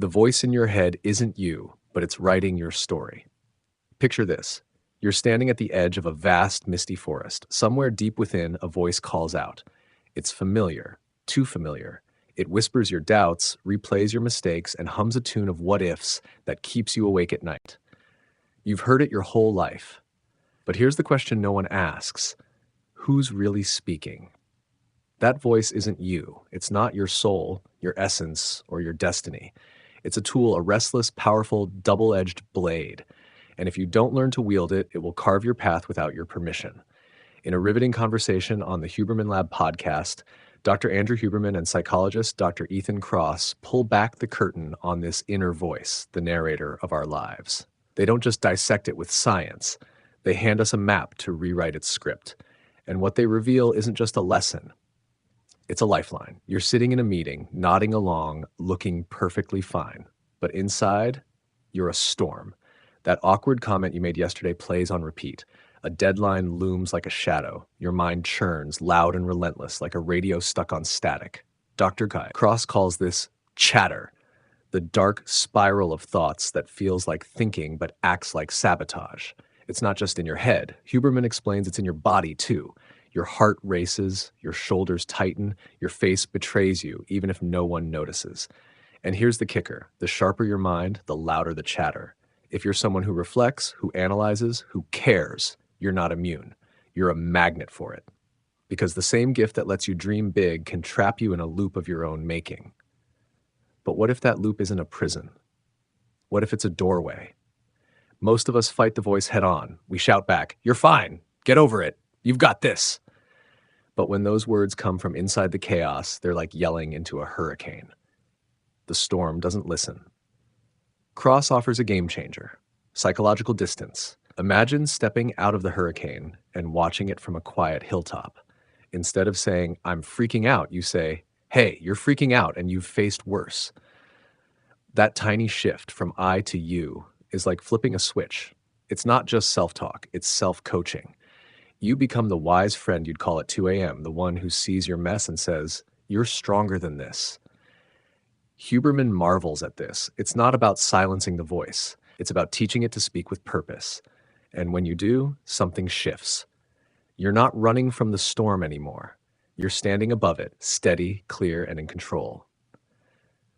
The voice in your head isn't you, but it's writing your story. Picture this. You're standing at the edge of a vast, misty forest. Somewhere deep within, a voice calls out. It's familiar, too familiar. It whispers your doubts, replays your mistakes, and hums a tune of what-ifs that keeps you awake at night. You've heard it your whole life. But here's the question no one asks. Who's really speaking? That voice isn't you. It's not your soul, your essence, or your destiny. It's a tool, a restless, powerful, double-edged blade. And if you don't learn to wield it, it will carve your path without your permission. In a riveting conversation on the Huberman Lab Podcast, Dr. Andrew Huberman and psychologist Dr. Ethan Kross pull back the curtain on this inner voice, the narrator of our lives. They don't just dissect it with science. They hand us a map to rewrite its script. And what they reveal isn't just a lesson. It's a lifeline. You're sitting in a meeting, nodding along, looking perfectly fine. But inside, you're a storm. That awkward comment you made yesterday plays on repeat. A deadline looms like a shadow. Your mind churns, loud and relentless, like a radio stuck on static. Dr. Kross calls this chatter, the dark spiral of thoughts that feels like thinking but acts like sabotage. It's not just in your head. Huberman explains it's in your body, too. Your heart races, your shoulders tighten, your face betrays you, even if no one notices. And here's the kicker. The sharper your mind, the louder the chatter. If you're someone who reflects, who analyzes, who cares, you're not immune. You're a magnet for it. Because the same gift that lets you dream big can trap you in a loop of your own making. But what if that loop isn't a prison? What if it's a doorway? Most of us fight the voice head on. We shout back, "You're fine. Get over it. You've got this." But when those words come from inside the chaos, they're like yelling into a hurricane. The storm doesn't listen. Kross offers a game changer, psychological distance. Imagine stepping out of the hurricane and watching it from a quiet hilltop. Instead of saying, "I'm freaking out," you say, "Hey, you're freaking out and you've faced worse." That tiny shift from I to you is like flipping a switch. It's not just self-talk, it's self-coaching. You become the wise friend you'd call at 2 a.m., the one who sees your mess and says, "You're stronger than this." Huberman marvels at this. It's not about silencing the voice. It's about teaching it to speak with purpose. And when you do, something shifts. You're not running from the storm anymore. You're standing above it, steady, clear, and in control.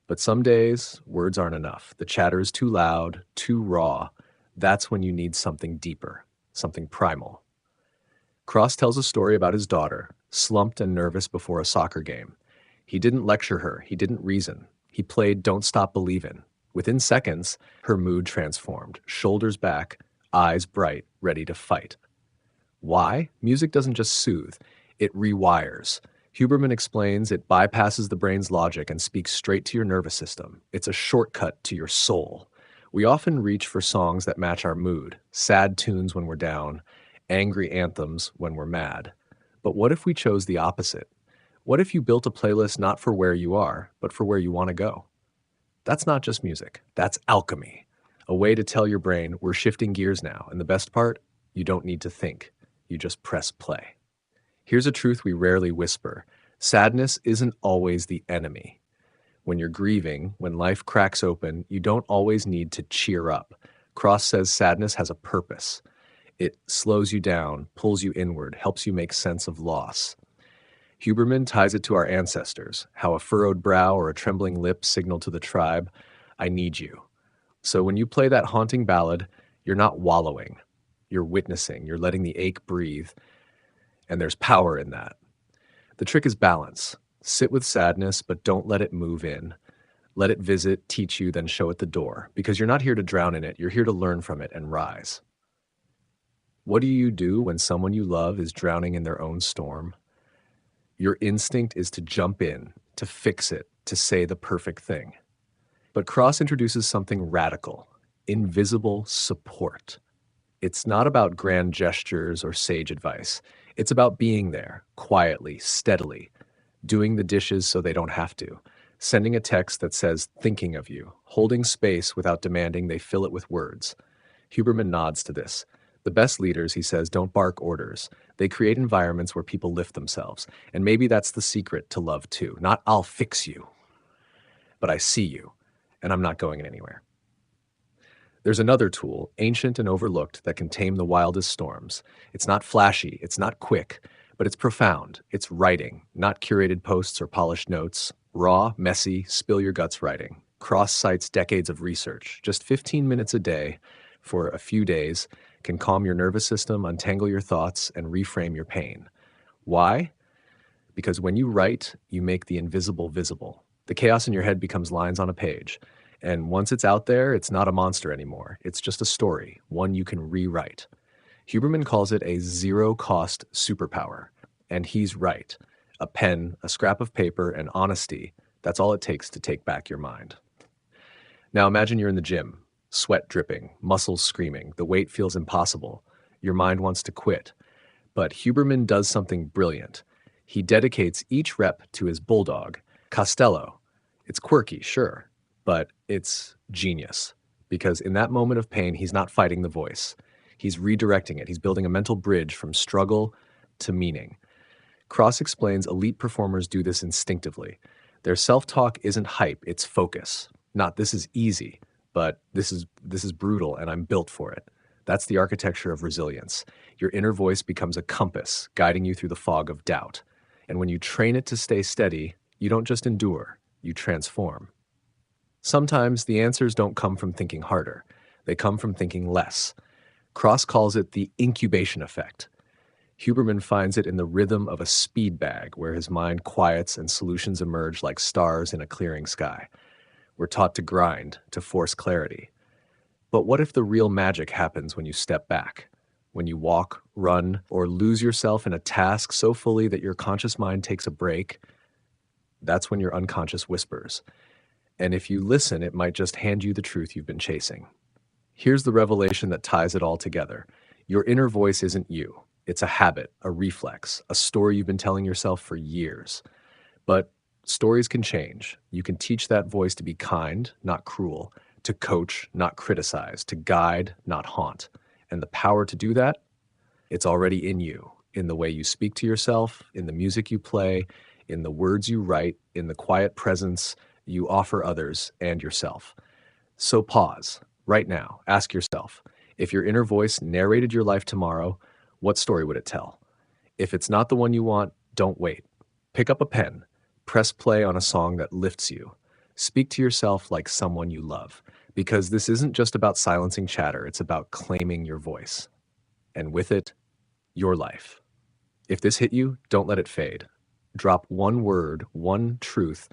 But some days, words aren't enough. The chatter is too loud, too raw. That's when you need something deeper, something primal. Kross tells a story about his daughter, slumped and nervous before a soccer game. He didn't lecture her. He didn't reason. He played Don't Stop Believin'. Within seconds, her mood transformed, shoulders back, eyes bright, ready to fight. Why? Music doesn't just soothe, it rewires. Huberman explains it bypasses the brain's logic and speaks straight to your nervous system. It's a shortcut to your soul. We often reach for songs that match our mood, sad tunes when we're down, angry anthems when we're mad. But what if we chose the opposite? What if you built a playlist not for where you are, but for where you want to go? That's not just music. That's alchemy. A way to tell your brain, we're shifting gears now. And the best part, you don't need to think. You just press play. Here's a truth we rarely whisper. Sadness isn't always the enemy. When you're grieving, when life cracks open, you don't always need to cheer up. Kross says sadness has a purpose. It slows you down, pulls you inward, helps you make sense of loss. Huberman ties it to our ancestors, how a furrowed brow or a trembling lip signal to the tribe, "I need you." So when you play that haunting ballad, you're not wallowing. You're witnessing. You're letting the ache breathe. And there's power in that. The trick is balance. Sit with sadness, but don't let it move in. Let it visit, teach you, then show it the door. Because you're not here to drown in it. You're here to learn from it and rise. What do you do when someone you love is drowning in their own storm? Your instinct is to jump in, to fix it, to say the perfect thing. But Kross introduces something radical, invisible support. It's not about grand gestures or sage advice. It's about being there, quietly, steadily, doing the dishes so they don't have to, sending a text that says, "thinking of you," holding space without demanding they fill it with words. Huberman nods to this. The best leaders, he says, don't bark orders. They create environments where people lift themselves. And maybe that's the secret to love too. Not "I'll fix you," but "I see you." and I'm not going anywhere. There's another tool, ancient and overlooked, that can tame the wildest storms. It's not flashy, it's not quick, but it's profound. It's writing, not curated posts or polished notes. Raw, messy, spill your guts writing. Kross cites decades of research. Just 15 minutes a day for a few days can calm your nervous system, untangle your thoughts, and reframe your pain. Why? Because when you write, you make the invisible visible. The chaos in your head becomes lines on a page. And once it's out there, it's not a monster anymore. It's just a story, one you can rewrite. Huberman calls it a zero-cost superpower. And he's right. A pen, a scrap of paper, and honesty, that's all it takes to take back your mind. Now imagine you're in the gym, sweat dripping, muscles screaming, the weight feels impossible. Your mind wants to quit. But Huberman does something brilliant. He dedicates each rep to his bulldog, Costello. It's quirky, sure, but it's genius. Because in that moment of pain, he's not fighting the voice. He's redirecting it. He's building a mental bridge from struggle to meaning. Kross explains elite performers do this instinctively. Their self-talk isn't hype, it's focus. Not "this is easy," but this is brutal and I'm built for it. That's the architecture of resilience. Your inner voice becomes a compass, guiding you through the fog of doubt. And when you train it to stay steady, you don't just endure, you transform. Sometimes the answers don't come from thinking harder. They come from thinking less. Kross calls it the incubation effect. Huberman finds it in the rhythm of a speed bag, where his mind quiets and solutions emerge like stars in a clearing sky. We're taught to grind, to force clarity. But what if the real magic happens when you step back? When you walk, run, or lose yourself in a task so fully that your conscious mind takes a break? That's when your unconscious whispers. And if you listen, it might just hand you the truth you've been chasing. Here's the revelation that ties it all together. Your inner voice isn't you. It's a habit, a reflex, a story you've been telling yourself for years. But stories can change. You can teach that voice to be kind, not cruel, to coach, not criticize, to guide, not haunt. And the power to do that, it's already in you, in the way you speak to yourself, in the music you play, in the words you write, in the quiet presence you offer others and yourself. So pause, right now, ask yourself, if your inner voice narrated your life tomorrow, what story would it tell? If it's not the one you want, don't wait. Pick up a pen, press play on a song that lifts you. Speak to yourself like someone you love, because this isn't just about silencing chatter, it's about claiming your voice. And with it, your life. If this hit you, don't let it fade. Drop one word, one truth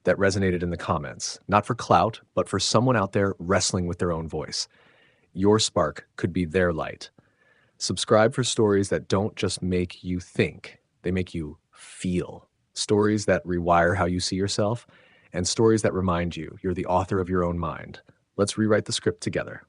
that resonated in the comments, not for clout, but for someone out there wrestling with their own voice. Your spark could be their light. Subscribe for stories that don't just make you think, they make you feel. Stories that rewire how you see yourself, and stories that remind you you're the author of your own mind. Let's rewrite the script together.